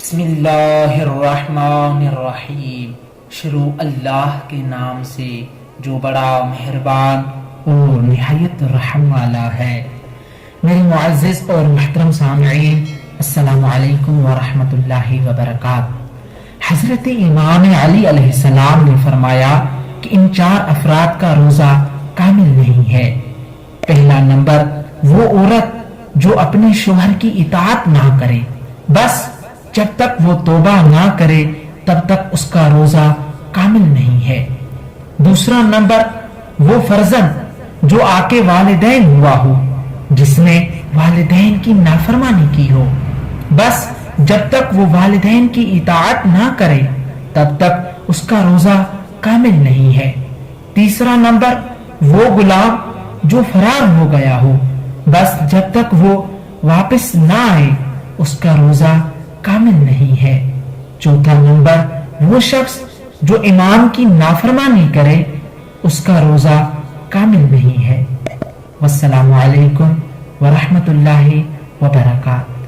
بسم اللہ الرحمن الرحیم، شروع اللہ کے نام سے جو بڑا مہربان اور نہایت رحم والا ہے۔ میرے معزز اور محترم سامعین، السلام علیکم ورحمۃ اللہ وبرکاتہ۔ حضرت امام علی علیہ السلام نے فرمایا کہ ان 4 افراد کا روزہ کامل نہیں ہے۔ پہلا نمبر، وہ عورت جو اپنے شوہر کی اطاعت نہ کرے، بس جب تک وہ توبہ نہ کرے تب تک اس کا روزہ کامل نہیں ہے۔ دوسرا نمبر، وہ فرزند جو آقے والدین ہوا ہو، جس نے والدین کی نافرمانی کی ہو، بس جب تک وہ والدین کی اطاعت نہ کرے تب تک اس کا روزہ کامل نہیں ہے۔ تیسرا نمبر، وہ غلام جو فرار ہو گیا ہو، بس جب تک وہ واپس نہ آئے اس کا روزہ کامل نہیں ہے۔ چوتھا نمبر، وہ شخص جو امام کی نافرمانی کرے اس کا روزہ کامل نہیں ہے۔ والسلام علیکم ورحمۃ اللہ وبرکاتہ۔